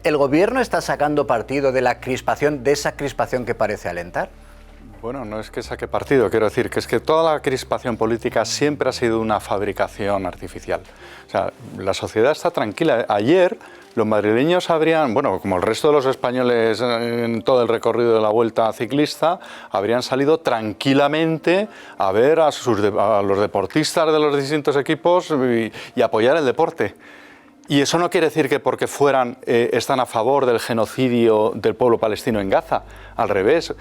¿El gobierno está sacando partido de la crispación, de esa crispación que parece alentar? Bueno, no es que saque partido, quiero decir que es que toda la crispación política siempre ha sido una fabricación artificial. O sea, la sociedad está tranquila. Ayer los madrileños habrían, bueno, como el resto de los españoles en todo el recorrido de la Vuelta Ciclista, habrían salido tranquilamente a ver a los deportistas de los distintos equipos y apoyar el deporte. Y eso no quiere decir que porque están a favor del genocidio del pueblo palestino en Gaza, al revés.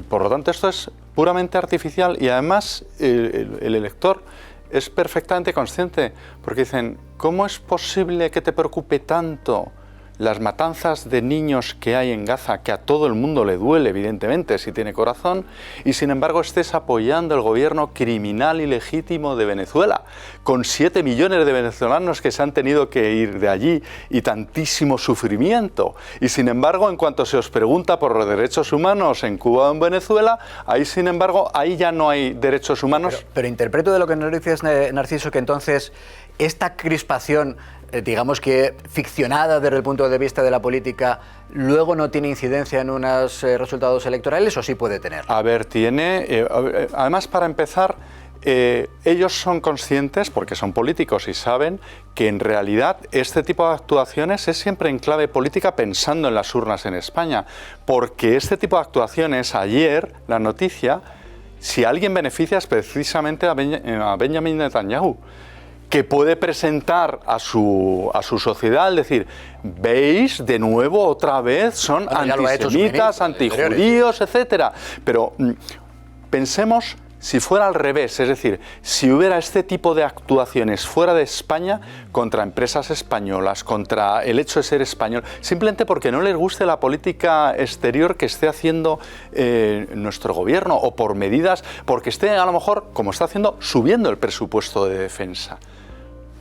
Por lo tanto, esto es puramente artificial y además el elector es perfectamente consciente, porque dicen, ¿cómo es posible que te preocupe tanto las matanzas de niños que hay en Gaza, que a todo el mundo le duele, evidentemente, si tiene corazón, y sin embargo estés apoyando el gobierno criminal y legítimo de Venezuela, con 7 millones de venezolanos que se han tenido que ir de allí y tantísimo sufrimiento? Y sin embargo, en cuanto se os pregunta por los derechos humanos en Cuba o en Venezuela, ahí sin embargo, ahí ya no hay derechos humanos. Pero interpreto de lo que nos dices, Narciso, que entonces esta crispación, digamos que ficcionada desde el punto de vista de la política, luego no tiene incidencia en unos resultados electorales, ¿o sí puede tener? A ver, tiene. Además, para empezar, ellos son conscientes, porque son políticos y saben que en realidad este tipo de actuaciones es siempre en clave política pensando en las urnas en España, porque este tipo de actuaciones, ayer, la noticia, si alguien beneficia es precisamente a Benjamin Netanyahu, que puede presentar a su sociedad, es decir, veis, de nuevo, otra vez, son antisemitas, antijudíos, etcétera. Pero pensemos si fuera al revés, es decir, si hubiera este tipo de actuaciones fuera de España contra empresas españolas, contra el hecho de ser español, simplemente porque no les guste la política exterior que esté haciendo nuestro gobierno, o por medidas, porque esté a lo mejor, como está haciendo, subiendo el presupuesto de defensa.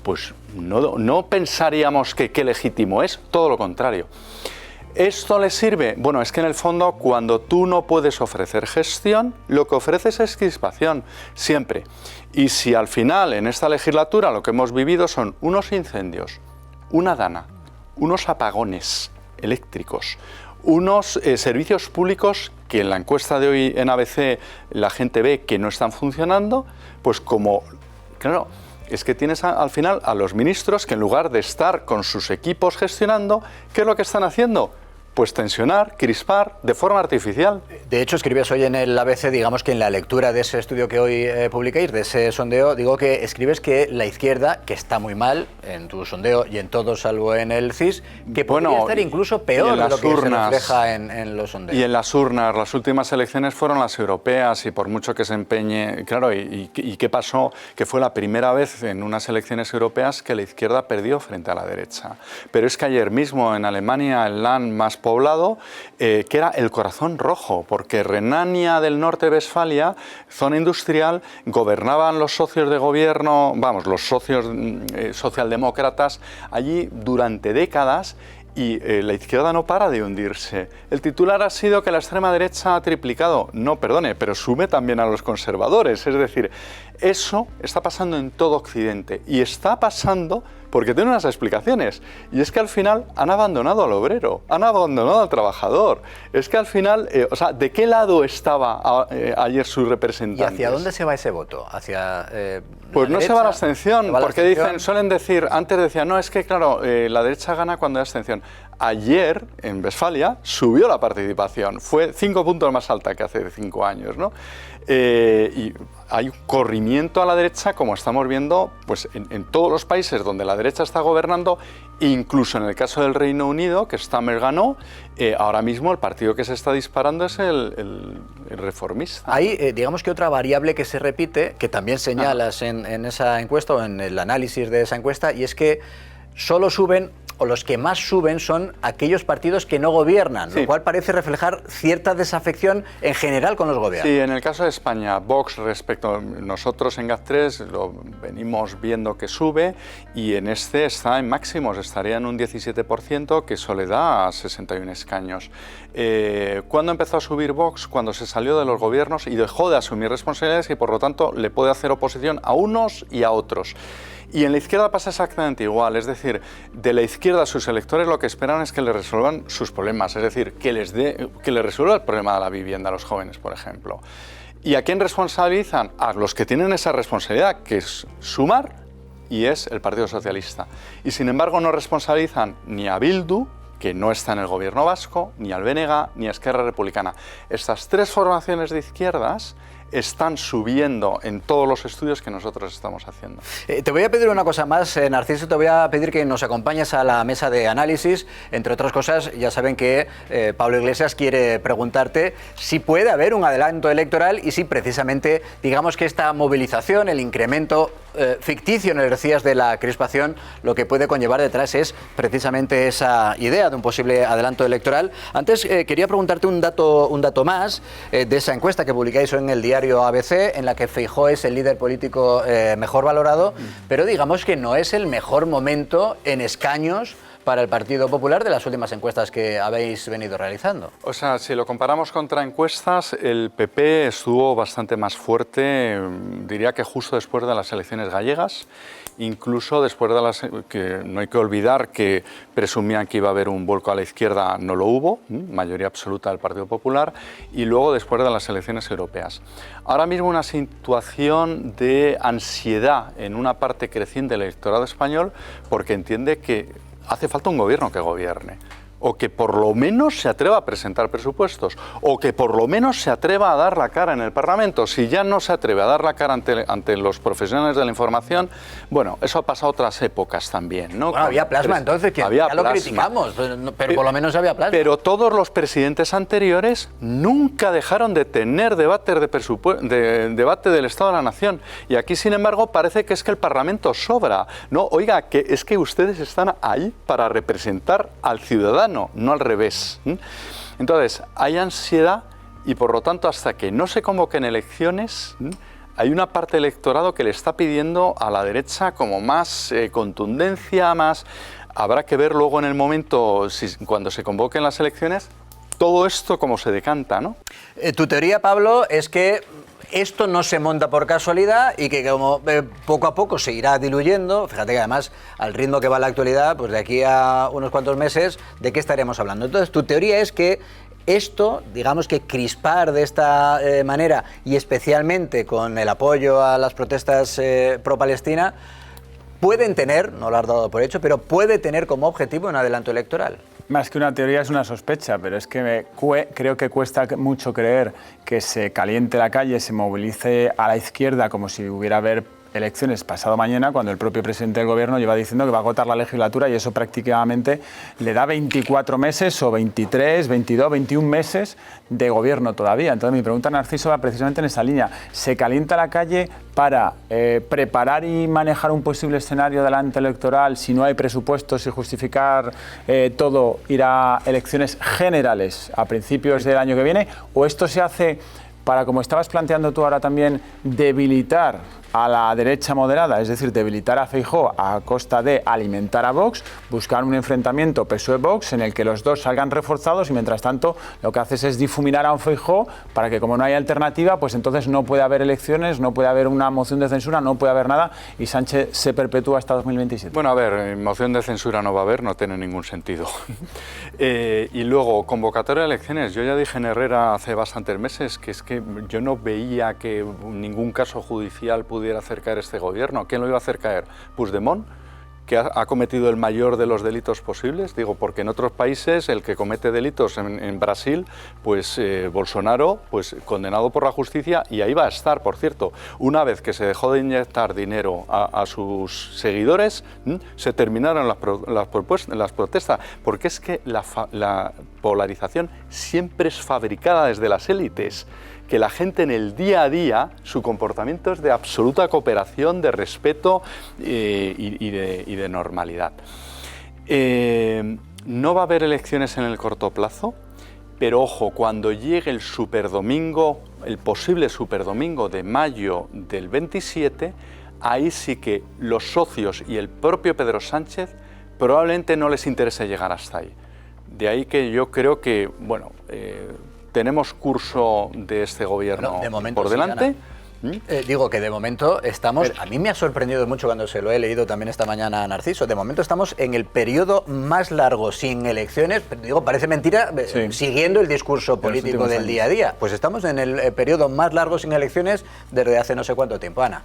Pues no pensaríamos que qué legítimo es, todo lo contrario. ¿Esto le sirve? Bueno, es que en el fondo, cuando tú no puedes ofrecer gestión, lo que ofreces es crispación, siempre. Y si al final, en esta legislatura, lo que hemos vivido son unos incendios, una dana, unos apagones eléctricos, unos servicios públicos que en la encuesta de hoy en ABC la gente ve que no están funcionando, pues como, claro, es que tienes al final a los ministros que en lugar de estar con sus equipos gestionando, ¿qué es lo que están haciendo? Pues tensionar, crispar, de forma artificial. De hecho, escribes hoy en el ABC, digamos que en la lectura de ese estudio que hoy publicáis, de ese sondeo, digo que escribes que la izquierda, que está muy mal en tu sondeo y en todo salvo en el CIS, que podría estar incluso peor de lo que se refleja en los sondeos. Y en las urnas, las últimas elecciones fueron las europeas y por mucho que se empeñe, claro, ¿y qué pasó? Que fue la primera vez en unas elecciones europeas que la izquierda perdió frente a la derecha. Pero es que ayer mismo en Alemania, el Land más poblado, que era el corazón rojo, porque Renania del Norte-Westfalia, zona industrial, gobernaban los socios de gobierno, vamos, los socios socialdemócratas allí durante décadas, y la izquierda no para de hundirse. El titular ha sido que la extrema derecha ha triplicado. No, perdone, pero sube también a los conservadores. Es decir, eso está pasando en todo Occidente y está pasando porque tiene unas explicaciones. Y es que al final han abandonado al obrero, han abandonado al trabajador. Es que al final, o sea, ¿de qué lado estaba ayer sus representantes? ¿Y hacia dónde se va ese voto? ¿Hacia pues no se va a la abstención, porque dicen, suelen decir, antes decían, no, es que claro, la derecha gana cuando hay abstención. Ayer, en Westfalia, subió la participación, fue 5 puntos más alta que hace 5 años, ¿no? Y hay un corrimiento a la derecha, como estamos viendo pues en todos los países donde la derecha está gobernando, incluso en el caso del Reino Unido, que Stammer ganó, ahora mismo el partido que se está disparando es el reformista. Hay, digamos que otra variable que se repite, que también señalas en esa encuesta o en el análisis de esa encuesta, y es que solo suben, o los que más suben son aquellos partidos que no gobiernan, sí, lo cual parece reflejar cierta desafección en general con los gobiernos. Sí, en el caso de España, Vox respecto a nosotros en GAT3 lo venimos viendo que sube y en este está en máximos, estaría en un 17%, que eso le da a 61 escaños. ¿Cuándo empezó a subir Vox? Cuando se salió de los gobiernos y dejó de asumir responsabilidades y por lo tanto le puede hacer oposición a unos y a otros. Y en la izquierda pasa exactamente igual, es decir, de la izquierda sus electores lo que esperan es que les resuelvan sus problemas, es decir, que les resuelva el problema de la vivienda a los jóvenes, por ejemplo. ¿Y a quién responsabilizan? A los que tienen esa responsabilidad, que es Sumar y es el Partido Socialista. Y sin embargo no responsabilizan ni a Bildu, que no está en el gobierno vasco, ni al BNG, ni a Esquerra Republicana. Estas tres formaciones de izquierdas están subiendo en todos los estudios que nosotros estamos haciendo. Te voy a pedir una cosa más, Narciso, te voy a pedir que nos acompañes a la mesa de análisis. Entre otras cosas, ya saben que Pablo Iglesias quiere preguntarte si puede haber un adelanto electoral y si precisamente, digamos que esta movilización, el incremento ficticio, nos decías, de la crispación, lo que puede conllevar detrás es precisamente esa idea de un posible adelanto electoral. Antes quería preguntarte un dato más de esa encuesta que publicáis en el diario ABC, en la que Feijóo es el líder político mejor valorado, pero digamos que no es el mejor momento en escaños para el Partido Popular de las últimas encuestas que habéis venido realizando. O sea, si lo comparamos contra encuestas, el PP estuvo bastante más fuerte, diría que justo después de las elecciones gallegas, incluso después de las que no hay que olvidar que presumían que iba a haber un vuelco a la izquierda, no lo hubo, mayoría absoluta del Partido Popular, y luego después de las elecciones europeas. Ahora mismo una situación de ansiedad en una parte creciente del electorado español porque entiende que hace falta un gobierno que gobierne, o que por lo menos se atreva a presentar presupuestos, o que por lo menos se atreva a dar la cara en el Parlamento. Si ya no se atreve a dar la cara ante los profesionales de la información, bueno, eso ha pasado otras épocas también, ¿no? Bueno, había plasma entonces, que ya lo criticamos, pero por lo menos había plasma. Pero todos los presidentes anteriores nunca dejaron de tener debate del Estado de la Nación. Y aquí, sin embargo, parece que es que el Parlamento sobra. No, oiga, que es que ustedes están ahí para representar al ciudadano, no al revés. Entonces, hay ansiedad y por lo tanto hasta que no se convoquen elecciones, hay una parte del electorado que le está pidiendo a la derecha como más contundencia, más... Habrá que ver luego en el momento, cuando se convoquen las elecciones, todo esto cómo se decanta, ¿no? Tu teoría, Pablo, es que esto no se monta por casualidad y que como poco a poco se irá diluyendo. Fíjate que además al ritmo que va la actualidad, pues de aquí a unos cuantos meses, ¿de qué estaremos hablando? Entonces, tu teoría es que esto, digamos que crispar de esta manera y especialmente con el apoyo a las protestas pro-Palestina, pueden tener, no lo has dado por hecho, pero puede tener como objetivo un adelanto electoral. Más que una teoría es una sospecha, pero es que creo que cuesta mucho creer que se caliente la calle, se movilice a la izquierda como si hubiera haber elecciones pasado mañana, cuando el propio presidente del gobierno lleva diciendo que va a agotar la legislatura y eso prácticamente le da 24 meses o 23, 22, 21 meses de gobierno todavía. Entonces mi pregunta, Narciso, va precisamente en esa línea. ¿Se calienta la calle para preparar y manejar un posible escenario de adelante electoral si no hay presupuestos y justificar todo, ir a elecciones generales a principios del año que viene? ¿O esto se hace para, como estabas planteando tú ahora también, debilitar a la derecha moderada, es decir, debilitar a Feijóo a costa de alimentar a Vox, buscar un enfrentamiento PSOE-Vox en el que los dos salgan reforzados y mientras tanto lo que haces es difuminar a un Feijóo para que como no hay alternativa, pues entonces no puede haber elecciones, no puede haber una moción de censura, no puede haber nada y Sánchez se perpetúa hasta 2027. Bueno, a ver, moción de censura no va a haber, no tiene ningún sentido. Y luego, convocatoria de elecciones. Yo ya dije en Herrera hace bastantes meses que es que yo no veía que ningún caso judicial pudiera hacer caer este gobierno. ¿Quién lo iba a hacer caer? ¿Puigdemont, que ha cometido el mayor de los delitos posibles? Digo, porque en otros países el que comete delitos, en Brasil, pues Bolsonaro, pues condenado por la justicia, y ahí va a estar, por cierto. Una vez que se dejó de inyectar dinero a sus seguidores, se terminaron las protestas, porque es que la polarización siempre es fabricada desde las élites, que la gente en el día a día, su comportamiento es de absoluta cooperación, de respeto y de normalidad. No va a haber elecciones en el corto plazo, pero ojo, cuando llegue el superdomingo, el posible superdomingo de mayo del 27, ahí sí que los socios y el propio Pedro Sánchez probablemente no les interese llegar hasta ahí. De ahí que yo creo que, bueno, tenemos curso de este gobierno por delante, Digo que de momento estamos, a mí me ha sorprendido mucho cuando se lo he leído también esta mañana a Narciso, de momento estamos en el periodo más largo sin elecciones, digo, parece mentira, siguiendo el discurso político del día a día, pues estamos en el periodo más largo sin elecciones desde hace no sé cuánto tiempo, Ana.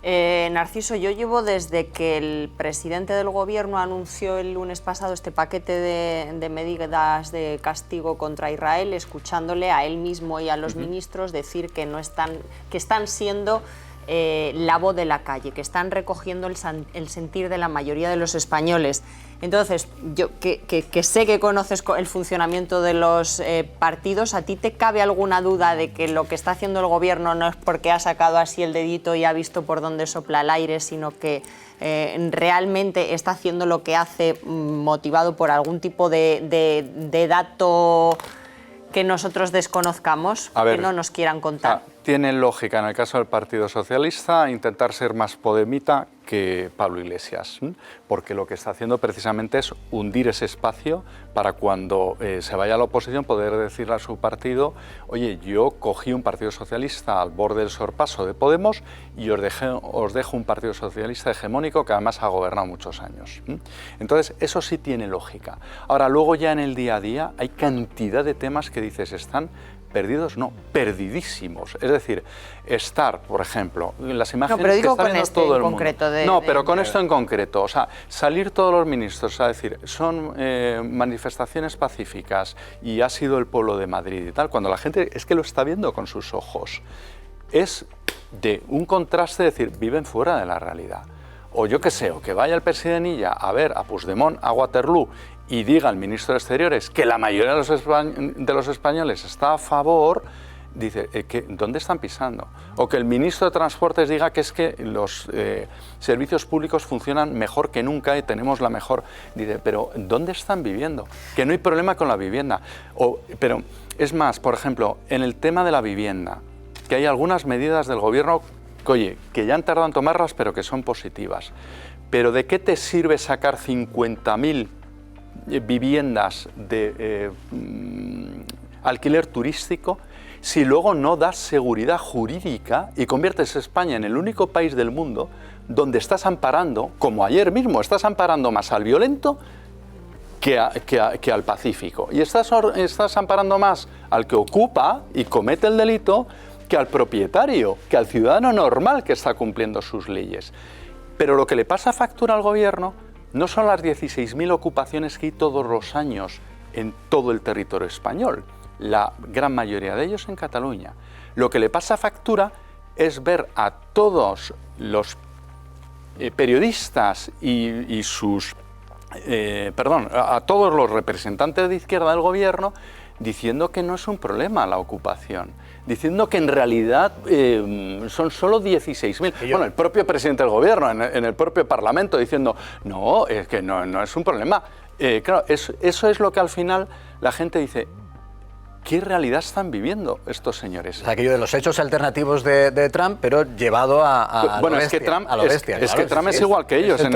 Narciso, yo llevo desde que el presidente del gobierno anunció el lunes pasado este paquete de medidas de castigo contra Israel, escuchándole a él mismo y a los ministros decir que están siendo la voz de la calle, que están recogiendo el sentir de la mayoría de los españoles. Entonces, yo que sé que conoces el funcionamiento de los partidos, ¿a ti te cabe alguna duda de que lo que está haciendo el gobierno no es porque ha sacado así el dedito y ha visto por dónde sopla el aire, sino que realmente está haciendo lo que hace motivado por algún tipo de dato que nosotros desconozcamos, que no nos quieran contar? Tiene lógica en el caso del Partido Socialista intentar ser más podemita que Pablo Iglesias, porque lo que está haciendo precisamente es hundir ese espacio para cuando se vaya a la oposición poder decirle a su partido: oye, yo cogí un Partido Socialista al borde del sorpaso de Podemos y os dejo un Partido Socialista hegemónico que además ha gobernado muchos años. Entonces, eso sí tiene lógica. Ahora, luego ya en el día a día hay cantidad de temas que dices están perdidos, no, perdidísimos. Es decir, estar, por ejemplo, las imágenes que está viendo todo el mundo. Pero con esto en concreto, o sea, salir todos los ministros a decir, son manifestaciones pacíficas y ha sido el pueblo de Madrid y tal, cuando la gente es que lo está viendo con sus ojos. Es de un contraste, decir, viven fuera de la realidad. O yo qué sé, o que vaya el presidente a ver a Puigdemont a Waterloo y diga al ministro de Exteriores que la mayoría de los españoles está a favor, dice, ¿dónde están pisando? O que el ministro de Transportes diga que es que los servicios públicos funcionan mejor que nunca y tenemos la mejor. Dice, pero ¿dónde están viviendo? Que no hay problema con la vivienda. Pero es más, por ejemplo, en el tema de la vivienda, que hay algunas medidas del gobierno que ya han tardado en tomarlas, pero que son positivas. Pero ¿de qué te sirve sacar 50.000 viviendas de alquiler turístico si luego no das seguridad jurídica y conviertes a España en el único país del mundo donde estás amparando, como ayer mismo, estás amparando más al violento que al pacífico? Y estás amparando más al que ocupa y comete el delito que al propietario, que al ciudadano normal que está cumpliendo sus leyes. Pero lo que le pasa factura al gobierno no son las 16.000 ocupaciones que hay todos los años en todo el territorio español, la gran mayoría de ellos en Cataluña. Lo que le pasa factura es ver a todos los periodistas a todos los representantes de izquierda del gobierno diciendo que no es un problema la ocupación, diciendo que en realidad son solo 16.000. Bueno, el propio presidente del gobierno en el propio Parlamento diciendo, no, es que no es un problema. Claro, eso es lo que al final la gente dice, ¿qué realidad están viviendo estos señores? Es aquello de los hechos alternativos de Trump, pero llevado a bueno, lo es que Trump, a lo bestia. Es que Trump es igual que ellos. De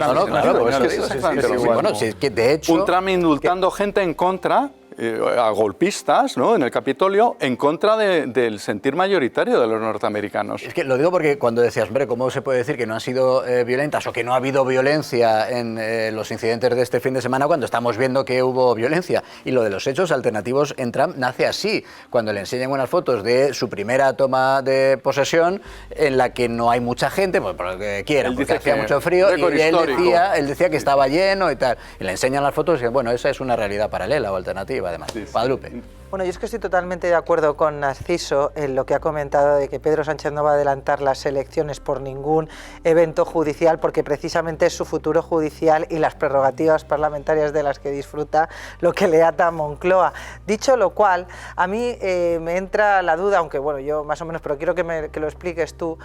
hecho, un Trump indultando gente en contra, a golpistas, ¿no?, en el Capitolio, en contra del sentir mayoritario de los norteamericanos. Es que lo digo porque cuando decías, hombre, ¿cómo se puede decir que no han sido violentas o que no ha habido violencia en los incidentes de este fin de semana cuando estamos viendo que hubo violencia? Y lo de los hechos alternativos en Trump nace así, cuando le enseñan unas fotos de su primera toma de posesión en la que no hay mucha gente, pues por lo que quieran, porque hacía mucho frío, y él decía que estaba lleno y tal. Y le enseñan las fotos y bueno, esa es una realidad paralela o alternativa. Además, Guadalupe. Bueno, yo es que estoy totalmente de acuerdo con Narciso en lo que ha comentado de que Pedro Sánchez no va a adelantar las elecciones por ningún evento judicial, porque precisamente es su futuro judicial y las prerrogativas parlamentarias de las que disfruta lo que le ata a Moncloa. Dicho lo cual, a mí me entra la duda, aunque bueno, yo más o menos, pero quiero que lo expliques tú.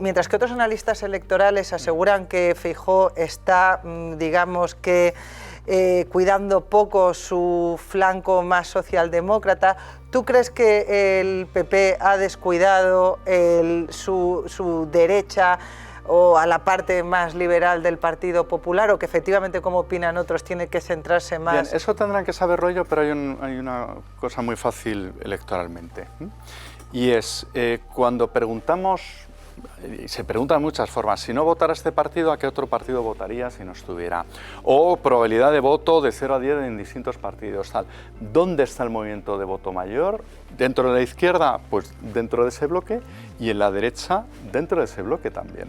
Mientras que otros analistas electorales aseguran que Feijóo está, digamos que, cuidando poco su flanco más socialdemócrata, ¿tú crees que el PP ha descuidado su derecha o a la parte más liberal del Partido Popular, o que efectivamente, como opinan otros, tiene que centrarse más? Bien, eso tendrán que saberlo yo, pero hay una cosa muy fácil electoralmente. y es cuando preguntamos, y se pregunta de muchas formas, si no votara este partido, ¿a qué otro partido votaría si no estuviera? O probabilidad de voto de 0 a 10 en distintos partidos, tal. ¿Dónde está el movimiento de voto mayor? ¿Dentro de la izquierda? Pues dentro de ese bloque, y en la derecha, dentro de ese bloque también.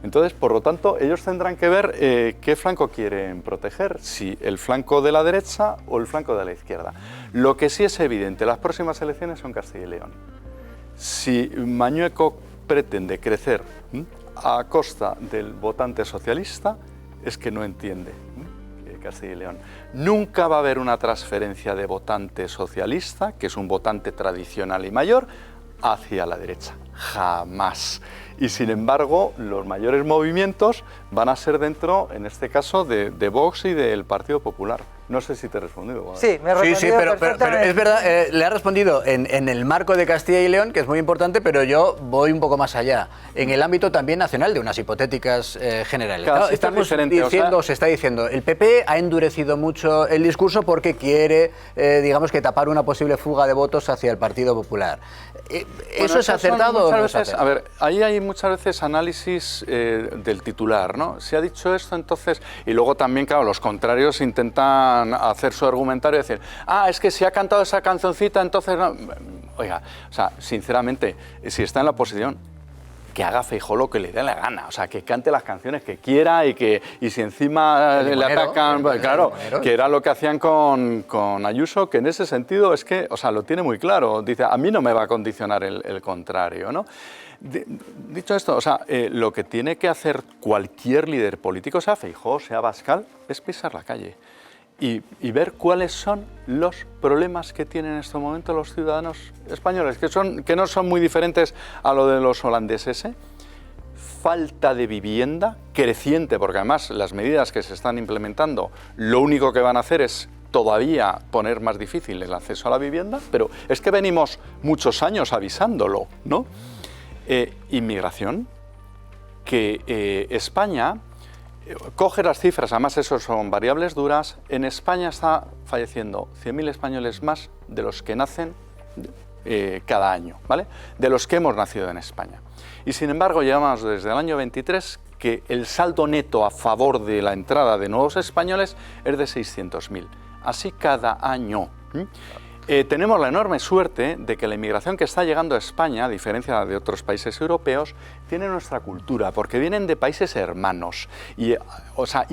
Entonces, por lo tanto, ellos tendrán que ver qué flanco quieren proteger, si el flanco de la derecha o el flanco de la izquierda. Lo que sí es evidente, las próximas elecciones son Castilla y León. Si Mañueco pretende crecer a costa del votante socialista, es que no entiende Castilla y León. Nunca va a haber una transferencia de votante socialista, que es un votante tradicional y mayor, hacia la derecha. Jamás. Y sin embargo, los mayores movimientos van a ser dentro, en este caso, de Vox y del Partido Popular. No sé si te he respondido. Sí, me he respondido. Sí, pero es verdad, le ha respondido en el marco de Castilla y León, que es muy importante, pero yo voy un poco más allá. En el ámbito también nacional de unas hipotéticas generales. Claro, estamos diciendo, se está diciendo, el PP ha endurecido mucho el discurso porque quiere, digamos que tapar una posible fuga de votos hacia el Partido Popular. ¿Eso es acertado o no es acertado? A ver, ahí hay muchas veces análisis del titular, ¿no? Se ha dicho esto, entonces... Y luego también, claro, los contrarios intentan hacer su argumentario y decir, es que si ha cantado esa cancioncita, entonces no. Oiga, o sea, sinceramente, si está en la oposición, que haga Feijóo lo que le dé la gana, o sea, que cante las canciones que quiera y si encima le atacan, claro, que era lo que hacían con Ayuso, que en ese sentido es que, o sea, lo tiene muy claro, dice, a mí no me va a condicionar el contrario, ¿no? Dicho esto, o sea, lo que tiene que hacer cualquier líder político, sea Feijóo, sea Abascal, es pisar la calle. Y ver cuáles son los problemas que tienen en este momento los ciudadanos españoles, que no son muy diferentes a lo de los holandeses. Falta de vivienda creciente, porque además las medidas que se están implementando lo único que van a hacer es todavía poner más difícil el acceso a la vivienda, pero es que venimos muchos años avisándolo, ¿no? Inmigración, que España... Coge las cifras, además eso son variables duras, en España está falleciendo 100.000 españoles más de los que nacen cada año, ¿vale? De los que hemos nacido en España. Y sin embargo llevamos desde el año 23 que el saldo neto a favor de la entrada de nuevos españoles es de 600.000, así cada año. Tenemos la enorme suerte de que la inmigración que está llegando a España, a diferencia de otros países europeos, tiene nuestra cultura, porque vienen de países hermanos. Y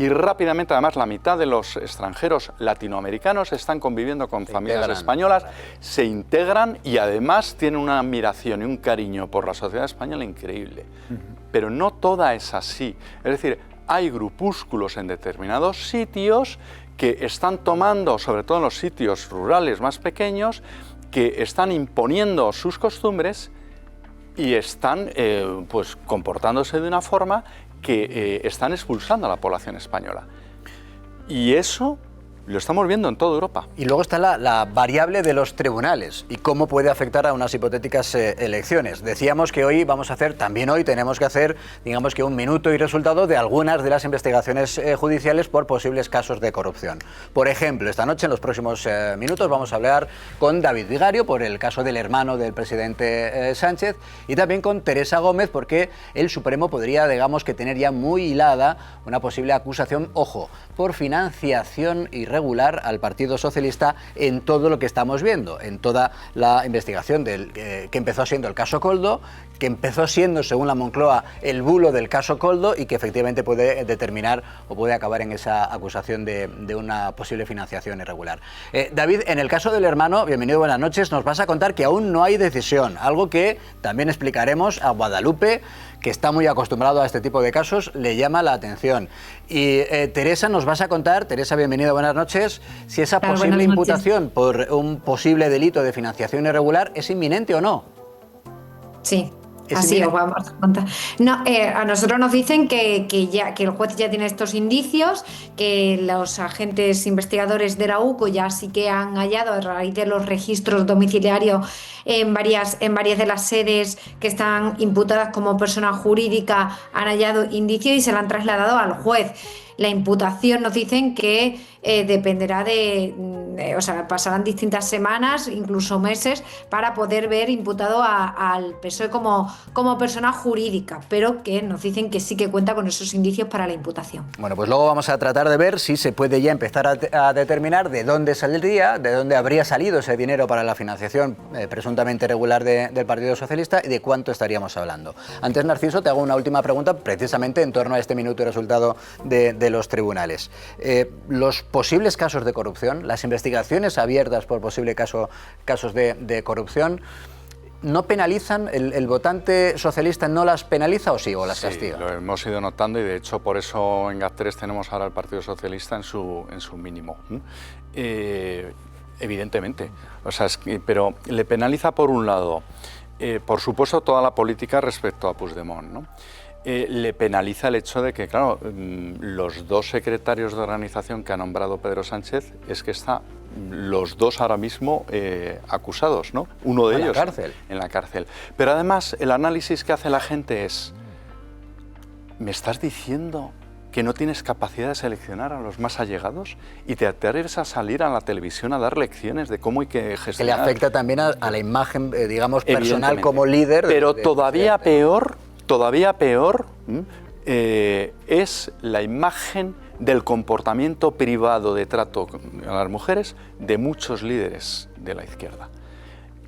rápidamente, además, la mitad de los extranjeros latinoamericanos están conviviendo con familias españolas, se integran y además tienen una admiración y un cariño por la sociedad española increíble. Pero no toda es así. Es decir, hay grupúsculos en determinados sitios que están tomando, sobre todo en los sitios rurales más pequeños, que están imponiendo sus costumbres y están pues comportándose de una forma que están expulsando a la población española. Y eso lo estamos viendo en toda Europa. Y luego está la variable de los tribunales y cómo puede afectar a unas hipotéticas elecciones. Decíamos que hoy vamos a hacer, también hoy tenemos que hacer, digamos que un minuto y resultado de algunas de las investigaciones judiciales por posibles casos de corrupción. Por ejemplo, esta noche, en los próximos minutos, vamos a hablar con David Vigario por el caso del hermano del presidente Sánchez y también con Teresa Gómez porque el Supremo podría, digamos, que tener ya muy hilada una posible acusación, ojo, por financiación irregular al Partido Socialista en todo lo que estamos viendo, en toda la investigación que empezó siendo el caso Koldo, que empezó siendo, según la Moncloa, el bulo del caso Koldo y que efectivamente puede determinar o puede acabar en esa acusación de una posible financiación irregular. David, en el caso del hermano, bienvenido, buenas noches, nos vas a contar que aún no hay decisión, algo que también explicaremos a Guadalupe, que está muy acostumbrado a este tipo de casos, le llama la atención. Y Teresa, nos vas a contar, Teresa, bienvenida, buenas noches, si esa posible imputación por un posible delito de financiación irregular es inminente o no. Sí. Así os vamos a contar. No, a nosotros nos dicen que el juez ya tiene estos indicios, que los agentes investigadores de la UCO ya sí que han hallado a raíz de los registros domiciliarios en varias de las sedes que están imputadas como persona jurídica, han hallado indicios y se lo han trasladado al juez. La imputación nos dicen que dependerá o sea, pasarán distintas semanas, incluso meses, para poder ver imputado al PSOE como persona jurídica, pero que nos dicen que sí que cuenta con esos indicios para la imputación. Bueno, pues luego vamos a tratar de ver si se puede ya empezar a determinar de dónde saldría, de dónde habría salido ese dinero para la financiación presuntamente irregular del Partido Socialista y de cuánto estaríamos hablando. Antes, Narciso, te hago una última pregunta precisamente en torno a este minuto y resultado de los tribunales. Los posibles casos de corrupción, las investigaciones abiertas por posibles casos de corrupción, ¿no penalizan? ¿El votante socialista no las penaliza o sí, o las castiga? Sí, lo hemos ido notando y de hecho por eso en GAT3 tenemos ahora al Partido Socialista en su mínimo. Evidentemente, o sea, pero le penaliza por un lado, por supuesto, toda la política respecto a Puigdemont, ¿no? Le penaliza el hecho de que, claro, los dos secretarios de organización que ha nombrado Pedro Sánchez es que están los dos ahora mismo acusados, ¿no? Uno de ellos en la cárcel. Pero además el análisis que hace la gente es, ¿me estás diciendo que no tienes capacidad de seleccionar a los más allegados y te atreves a salir a la televisión a dar lecciones de cómo hay que gestionar? Que le afecta también a la imagen, digamos, personal como líder. Pero todavía peor es la imagen del comportamiento privado de trato a las mujeres de muchos líderes de la izquierda.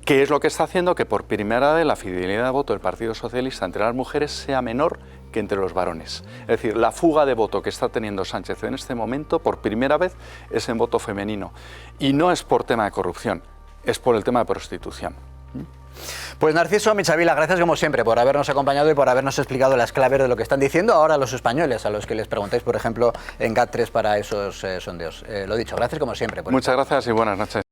¿Qué es lo que está haciendo? Que por primera vez la fidelidad de voto del Partido Socialista entre las mujeres sea menor que entre los varones. Es decir, la fuga de voto que está teniendo Sánchez en este momento, por primera vez, es en voto femenino. Y no es por tema de corrupción, es por el tema de prostitución. Pues Narciso Michavila, gracias como siempre por habernos acompañado y por habernos explicado las claves de lo que están diciendo ahora los españoles, a los que les preguntáis, por ejemplo, en GAT3 para esos sondeos. Lo dicho, gracias como siempre. Muchas gracias y buenas noches.